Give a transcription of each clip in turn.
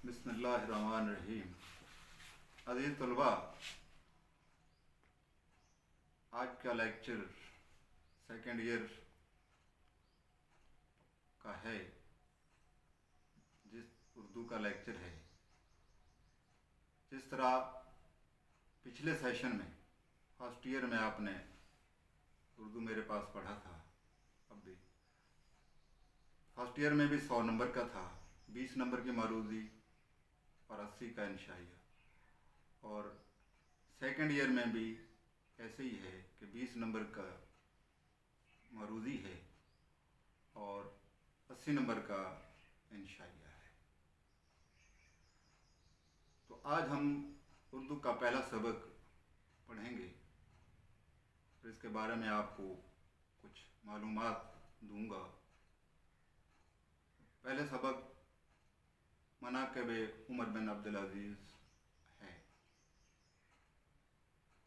बिस्मिल्लाहिर्रहमानिर्रहीम। अज़ीज़ तलबा, आज का लेक्चर सेकेंड ईयर का है, जिस उर्दू का लेक्चर है। जिस तरह पिछले सेशन में फर्स्ट ईयर में आपने उर्दू मेरे पास पढ़ा था, अब भी फर्स्ट ईयर में भी 100 नंबर का था, 20 नंबर की मारूजी और 80 का इंशाइया। और सेकंड ईयर में भी ऐसे ही है कि 20 नंबर का मारूजी है और 80 नंबर का इंशाइया है। तो आज हम उर्दू का पहला सबक पढ़ेंगे, फिर इसके बारे में आपको कुछ मालूमात दूंगा। पहले सबक मनाक़िब उमर बिन अब्दुल अज़ीज़ है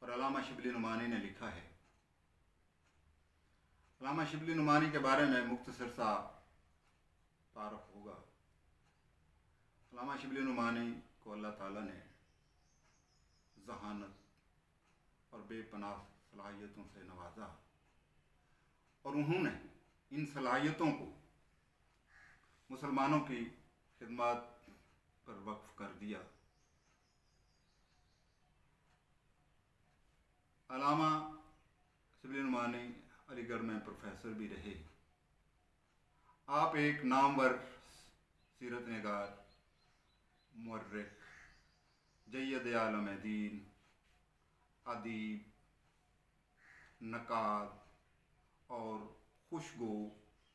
और अल्लामा शिबली नुमानी ने लिखा है। अल्लामा शिबली नुमानी के बारे में मुख्तसर सा तारुफ होगा। अल्लामा शिबली नुमानी को अल्लाह ताला ने ज़हानत और बेपनाह सलाहियतों से नवाजा और उन्होंने इन सलाहियतों को मुसलमानों की खिदमत पर वक्फ कर दिया। अल्लामा शिबली नुमानी अलीगढ़ में प्रोफेसर भी रहे। आप एक नामवर सीरत निगार, मुअर्रिख, जय्यद आलम दीन, अदीब, नकाद और खुशगो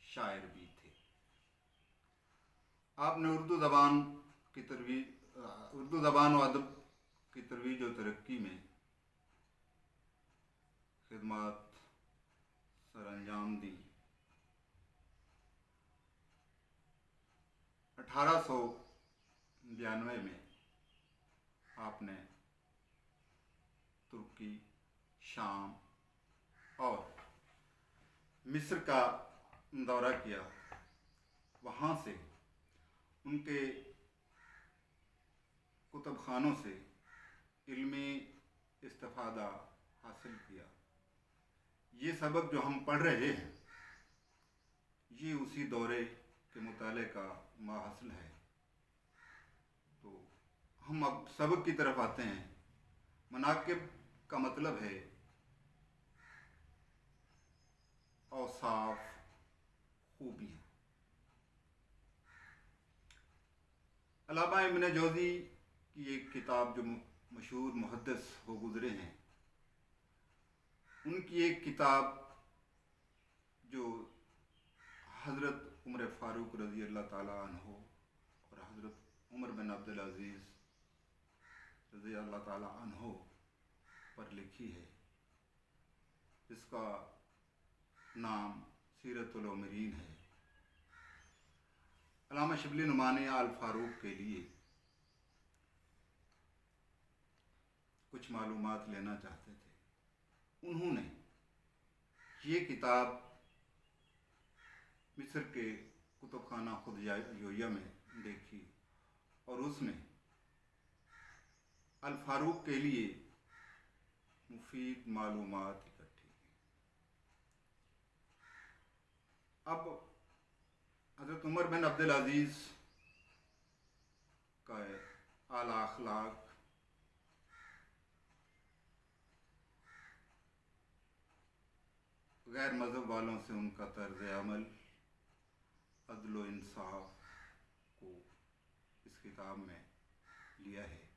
शायर भी थे। आपने उर्दू ज़बान और अदब की तरवीज और तरक्की में खिदमत सरअंजाम दी। 1892 में आपने तुर्की, शाम और मिस्र का दौरा किया। वहाँ से उनके कुतुब खानों से इल्मी इस्तिफ़ादा हासिल किया। ये सबक जो हम पढ़ रहे हैं, ये उसी दौरे के मुताले का माहसल है। तो हम अब सबक की तरफ आते हैं। मनाक़िब का मतलब है औसाफ, खूबियाँ। अल्लामा इब्न जौज़ी की एक किताब जो मशहूर मुहद्दिस हो गुज़रे हैं, उनकी एक किताब जो हज़रत उमर फ़ारूक रज़ी अल्लाह ताला अन्हो और हज़रत उमर बिन अब्दुल अज़ीज़ रज़ी अल्लाह ताला अन्हो पर लिखी है, जिसका नाम सीरतुल उमरीन है। अल्लामा शिबली नुमानी आल फ़ारूक के लिए कुछ मालूमात लेना चाहते थे। उन्होंने ये किताब मिस्र के कुतुब खाना खुदयोया में देखी और उसमें अल फ़ारूक के लिए मुफीद मालूमात इकट्ठी की। अब हज़रत उमर बिन अब्दुल अज़ीज़ का आला अखलाक, गैर मज़हब वालों से उनका तर्ज़ अमल, अदल व इंसाफ को इस किताब में लिया है।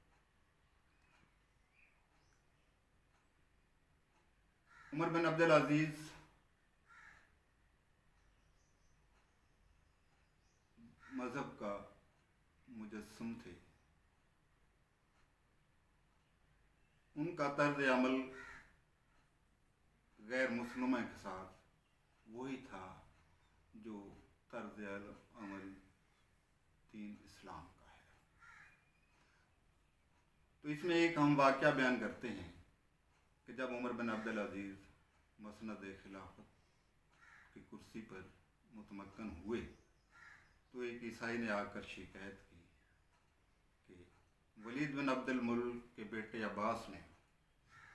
उमर बिन अब्दुल अज़ीज़ मज़हब का मुजस्सम थे। उनका तर्ज़ अमल गैर मुस्लिमों के साथ वही था जो तर्ज़ अमल दीन इस्लाम का है। तो इसमें एक हम वाक़या बयान करते हैं कि जब उमर बिन अब्दुल अज़ीज़ मसनद खिलाफत की कुर्सी पर मुतमक्कन हुए तो एक ईसाई ने आकर शिकायत की मजीद बिन अब्दुल मुल्क के बेटे अब्बास ने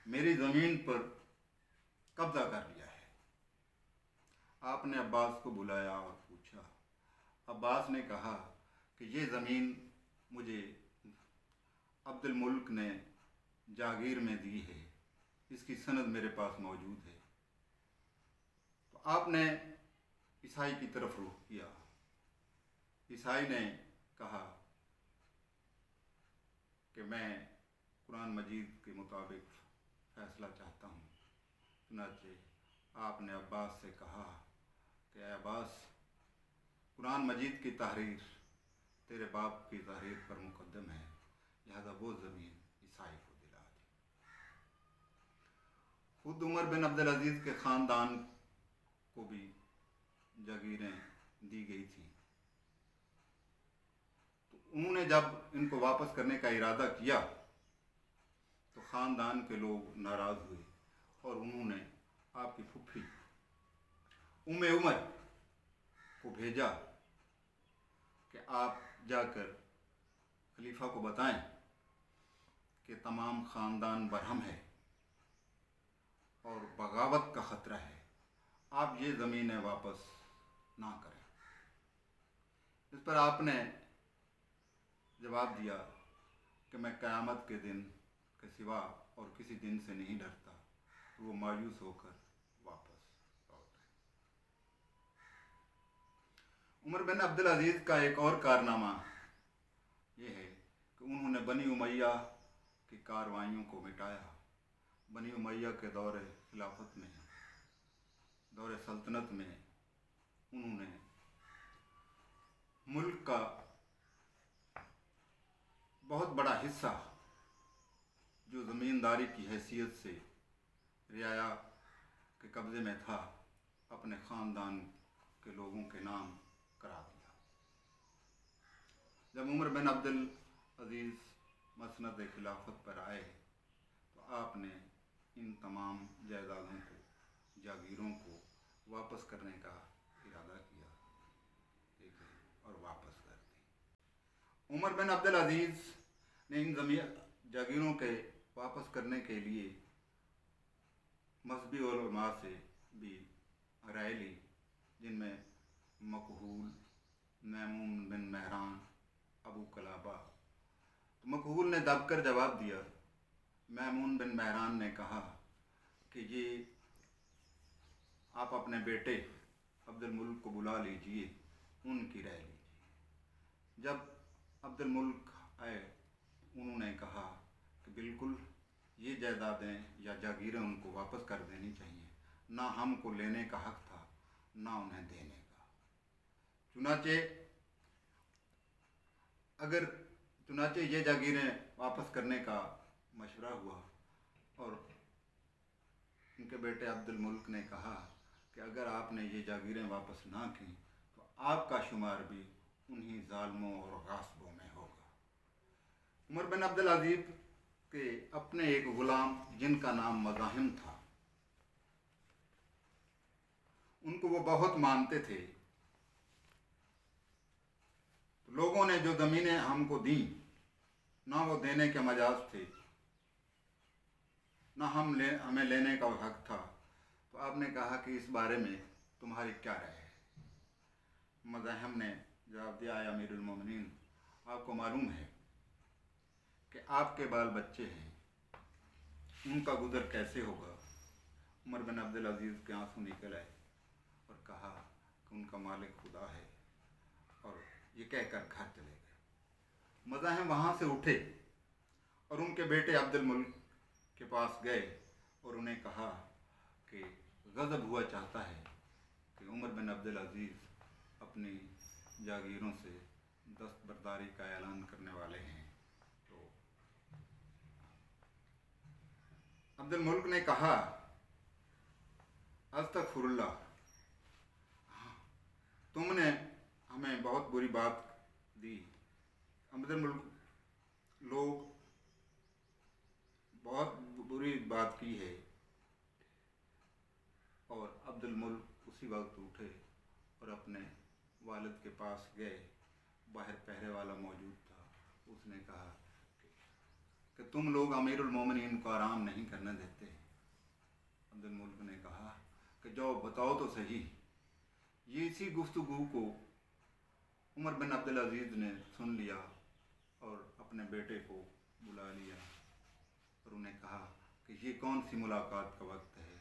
मेरी ज़मीन पर कब्ज़ा कर लिया है। आपने अब्बास को बुलाया और पूछा। अब्बास ने कहा कि ये ज़मीन मुझे अब्दुल मुल्क ने जागीर में दी है, इसकी सनद मेरे पास मौजूद है। तो आपने ईसाई की तरफ रुख किया। ईसाई ने कहा कि मैं कुरान मजीद के मुताबिक फ़ैसला चाहता हूँ। चुनांचे आपने अब्बास से कहा कि अब्बास, कुरान मजीद की तहरीर तेरे बाप की तहरीर पर मुकद्दम है, लिहाजा वो ज़मीन ईसाई को दिला दी। खुद उमर बिन अब्दुल अजीज़ के ख़ानदान को भी जागीरें दी गई थी। तो उन्होंने जब इनको वापस करने का इरादा किया तो ख़ानदान के लोग नाराज़ हुए और उन्होंने आपकी फूफी उम्मे उमर को भेजा कि आप जाकर खलीफा को बताएं कि तमाम ख़ानदान बरहम है और बगावत का ख़तरा है, आप ये ज़मीनें वापस ना करें। इस पर आपने जवाब दिया कि मैं क़यामत के दिन के सिवा और किसी दिन से नहीं डरता। वो मायूस होकर वापस लौट आए। उमर बिन अब्दुल अजीज़ का एक और कारनामा ये है कि उन्होंने बनी उमैया की कार्रवाइयों को मिटाया। बनी उमैया के दौरे खिलाफत में, दौरे सल्तनत में उन्होंने मुल्क का बहुत बड़ा हिस्सा जो ज़मींदारी की हैसियत से रियाया के कब्ज़े में था, अपने ख़ानदान के लोगों के नाम करा दिया। जब उमर बिन अब्दुल अजीज़ मसनद खिलाफत पर आए तो आपने इन तमाम जायदादों को, जागीरों को वापस करने का इरादा किया, ठीक है, और वापस कर दी। उमर बिन अब्दुल अजीज़ ने इन जागीरों के वापस करने के लिए मज़हबी उलमा से भी राय ली, जिनमें मकहूल, मैमून बिन महरान, अबू कलाबा। तो मकहूल ने दबकर जवाब दिया। मैमून बिन महरान ने कहा कि ये आप अपने बेटे अब्दुल मुल्क को बुला लीजिए, उनकी राय लीजिए। जब अब्दुल मुल्क आए उन्होंने कहा कि बिल्कुल ये जायदादें या जागीरें उनको वापस कर देनी चाहिए, ना हमको लेने का हक़ था ना उन्हें देने का। चुनाचे ये जागीरें वापस करने का मशवरा हुआ और उनके बेटे अब्दुल मुल्क ने कहा कि अगर आपने ये जागीरें वापस ना की तो आपका शुमार भी उन्हीं ज़ालिमों और गासिबों में होगा। उमर बिन अब्दुल अजीज़ के अपने एक ग़ुलाम जिनका नाम मज़ाहिम था, उनको वो बहुत मानते थे। तो लोगों ने जो ज़मीनें हमको दी, ना वो देने के मजाज थे, ना हमें लेने का हक़ था। तो आपने कहा कि इस बारे में तुम्हारी क्या राय है? मज़ाहिम ने जवाब दिया, या अमीरुल मोमिनीन, आपको मालूम है कि आपके बाल बच्चे हैं, उनका गुज़र कैसे होगा? उमर बिन अब्दुल अजीज़ के आंसू निकल आए और कहा कि उनका मालिक खुदा है, और ये कहकर घर चले गए। मज़ाहिम वहाँ से उठे और उनके बेटे अब्दुल मुल्क के पास गए और उन्हें कहा कि गज़ब हुआ चाहता है कि उमर बिन अब्दुल अजीज़ अपनी जागीरों से दस्तबरदारी का ऐलान करने वाले हैं। तो अब्दुल मुल्क ने कहा, अस्तग़फिरुल्लाह, तुमने हमें बहुत बुरी बात दी। अब्दुल मुल्क, लोग बहुत बुरी बात की है। और अब्दुल मुल्क उसी वक्त उठे और अपने वालिद के पास गए। बाहर पहरे वाला मौजूद था। उसने कहा कि कि तुम लोग अमीरुल मोमिनीन को आराम नहीं करने देते। अब्दुल मुल्क ने कहा कि जाओ बताओ तो सही। ये इसी गुफ्तगू को उमर बिन अब्दुल अजीज़ ने सुन लिया और अपने बेटे को बुला लिया और उन्हें कहा कि ये कौन सी मुलाकात का वक्त है।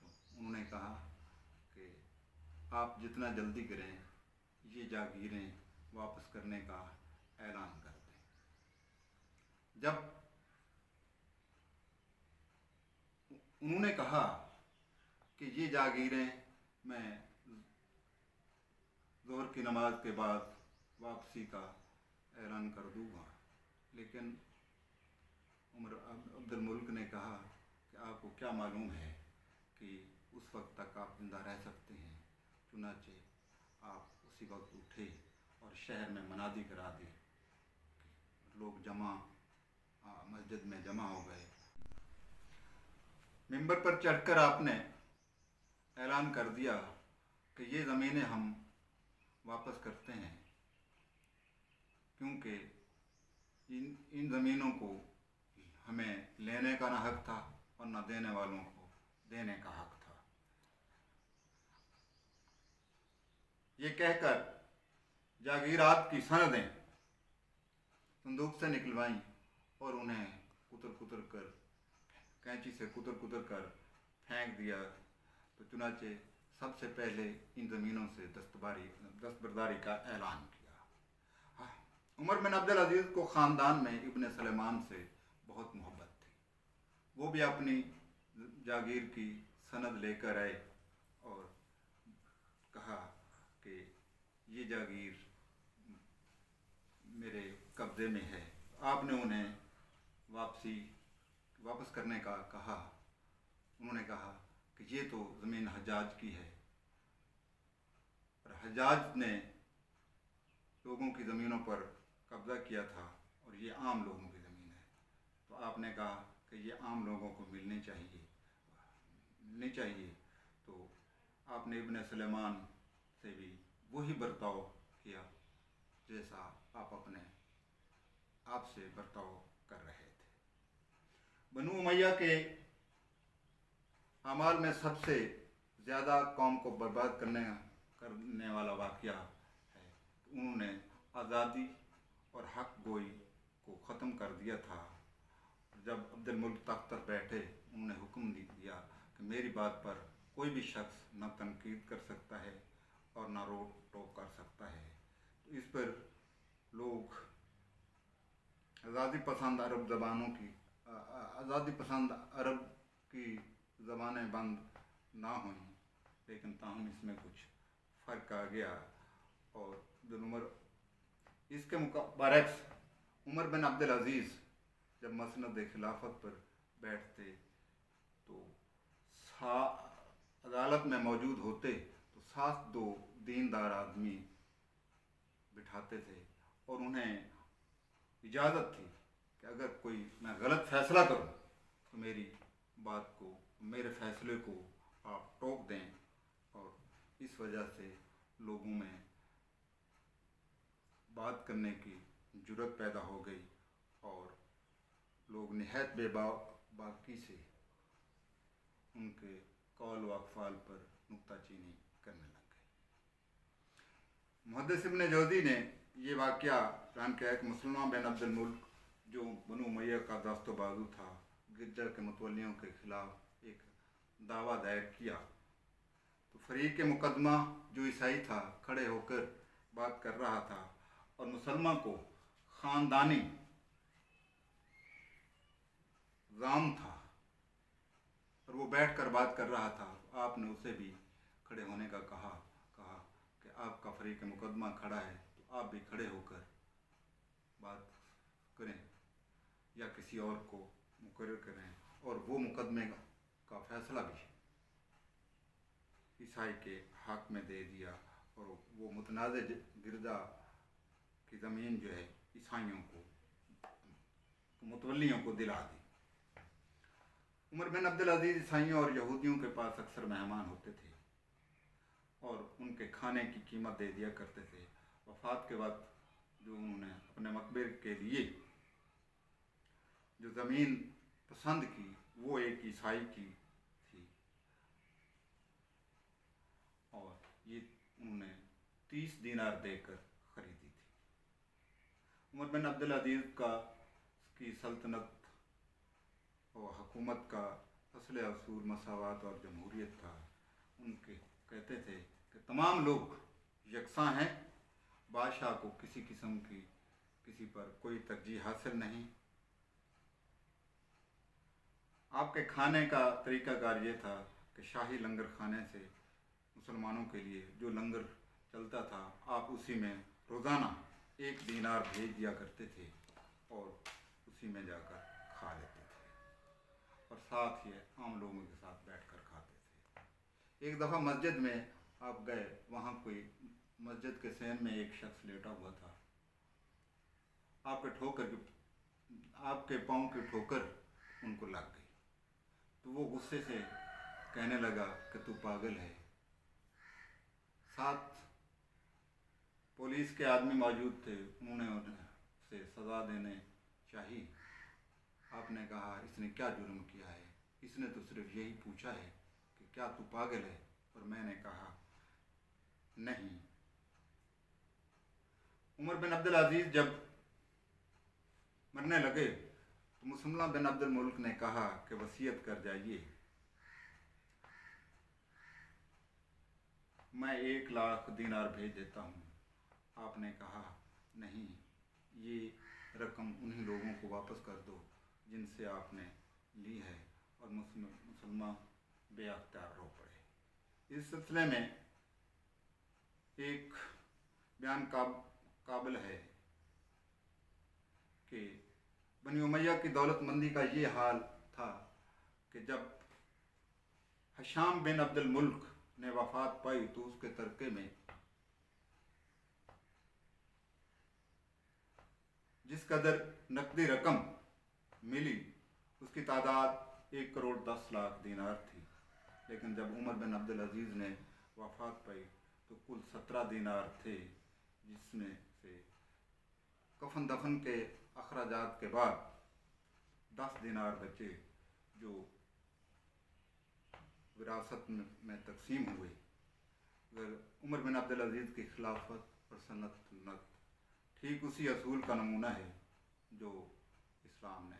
तो उन्होंने कहा कि आप जितना जल्दी करें ये जागीरें वापस करने का ऐलान कर दें। जब उन्होंने कहा कि ये जागीरें मैं ज़ोहर की नमाज के बाद वापसी का ऐलान कर दूँगा, लेकिन अब्दुल मुल्क ने कहा कि आपको क्या मालूम है कि उस वक्त तक आप जिंदा रह सकते हैं। चुनाचे आप उसी वक्त उठे और शहर में मनादी करा दी। लोग मस्जिद में जमा हो गए। मिंबर पर चढ़कर आपने ऐलान कर दिया कि ये ज़मीनें हम वापस करते हैं, क्योंकि इन ज़मीनों को हमें लेने का ना हक था और ना देने वालों को देने का हक था। ये कहकर जागीरात की सनदें संदूक से निकलवाईं और उन्हें कुतर कर कैंची से कुतर कर फेंक दिया। तो चुनाचे सबसे पहले इन ज़मीनों से दस्तबरदारी का ऐलान किया। उमर बिन अब्दुल अजीज़ को ख़ानदान में इब्न सलेमान से बहुत मोहब्बत थी। वो भी अपनी जागीर की सनद लेकर आए और कहा कि ये जागीर मेरे कब्ज़े में है। आपने उन्हें वापस करने का कहा। उन्होंने कहा कि ये तो ज़मीन हज्जाज की है और हज्जाज ने लोगों की ज़मीनों पर कब्ज़ा किया था और ये आम लोगों की ज़मीन है। तो आपने कहा कि ये आम लोगों को मिलनी चाहिए। तो आपने इब्न सलेमान से भी वही बर्ताव किया जैसा आपसे बर्ताव कर रहे थे। बनु उमैया के अमाल में सबसे ज़्यादा कौम को बर्बाद करने वाला वाक़या है। उन्होंने आज़ादी और हक गोई को ख़त्म कर दिया था। जब अब्दुल मुल्क तख्त पर बैठे, उन्होंने हुक्म दिया कि मेरी बात पर कोई भी शख्स न तनकीद कर सकता है और न रोक टोक कर सकता है। तो इस पर लोग आज़ादी पसंद अरब की ज़बानें बंद ना हुई, लेकिन ताहम इसमें कुछ फ़र्क आ गया और इसके बरक्स उमर बिन अब्दुल अजीज़ जब मसनद खिलाफत पर बैठते तो अदालत में मौजूद होते तो साथ दो दीनदार आदमी बिठाते थे और उन्हें इजाज़त थी कि अगर कोई मैं गलत फ़ैसला करूं तो मेरे फ़ैसले को आप टोक दें। और इस वजह से लोगों में बात करने की जुर्रत पैदा हो गई और लोग निहायत बेबाकी से उनके कौल व अक़वाल पर नुक्ताचीनी करने लग गए। मुहद्दिस इब्न जौज़ी ने ये वाक़या बयान किया कि मुसलमान बिन अब्दुल मुल्क जो बनु उमैया का दस्तो बाजू था, गिरजा के मुतवल्लियों के खिलाफ एक दावा दायर किया। तो फरीक मुकदमा जो ईसाई था खड़े होकर बात कर रहा था और मुसलमान को ख़ानदानी ज़ाम था और वो बैठकर बात कर रहा था। आपने उसे भी खड़े होने का कहा कि आपका फरीक मुकदमा खड़ा है तो आप भी खड़े होकर बात करें या किसी और को मुकर्रर करें। और वो मुकदमे का फ़ैसला भी ईसाई के हक़ में दे दिया और वो मुतनाज़ गिरजा की ज़मीन जो है ईसाइयों को मुतवल्लियों को दिला दी। उमर बिन अब्दुल अजीज़ ईसाइयों और यहूदियों के पास अक्सर मेहमान होते थे और उनके खाने की कीमत दे दिया करते थे। वफ़ात के वक्त जो उन्होंने अपने मकबरे के लिए जो ज़मीन पसंद की वो एक ईसाई की थी और ये उन्होंने 30 दीनार देकर ख़रीदी थी। उमर बिन अब्दुल अजीज़ की सल्तनत और हुकूमत का असल असूल मसावत और जमहूरियत था। उनके कहते थे कि तमाम लोग यकसा हैं, बादशाह को किसी किस्म की किसी पर कोई तरजीह हासिल नहीं। आपके खाने का तरीक़ाकार ये था कि शाही लंगर खाने से मुसलमानों के लिए जो लंगर चलता था आप उसी में रोज़ाना 1 दीनार भेज दिया करते थे और उसी में जाकर खा लेते थे और साथ ही आम लोगों के साथ बैठकर खाते थे। एक दफ़ा मस्जिद में आप गए, वहाँ कोई मस्जिद के सहन में एक शख्स लेटा हुआ था। आपके पाँव की ठोकर उनको लग गई तो वो गुस्से से कहने लगा कि तू पागल है। साथ पुलिस के आदमी मौजूद थे, उन्होंने उसे सज़ा देने चाहिए। आपने कहा इसने क्या जुर्म किया है, इसने तो सिर्फ यही पूछा है कि क्या तू पागल है, और मैंने कहा नहीं। उमर बिन अब्दुल अजीज़ जब मरने लगे तो मुसल्ला बिन अब्दुल मुल्क ने कहा कि वसीयत कर जाइए, मैं 1 लाख दीनार भेज देता हूँ। आपने कहा नहीं, ये रकम उन्हीं लोगों को वापस कर दो जिनसे आपने ली है, और मुसलमान बेअख्तियार रो पड़े। इस सिलसिले में एक बयान काबिल है कि बनी उमैया की दौलतमंदी का ये हाल था कि जब हिशाम बिन अब्दुल मुल्क ने वफ़ात पाई तो उसके तरके में जिस कदर नकदी रकम मिली उसकी तादाद 1 करोड़ 10 लाख दीनार थी। लेकिन जब उमर बिन अब्दुल अजीज़ ने वफ़ात पाई तो कुल 17 दीनार थे, जिसमें से कफन दफन के अखराजात के बाद 10 दीनार बचे जो विरासत में तकसीम हुए। अगर उमर बिन अब्दुल अजीज़ की खिलाफत और सल्तनत ठीक उसी असूल का नमूना है जो इस्लाम ने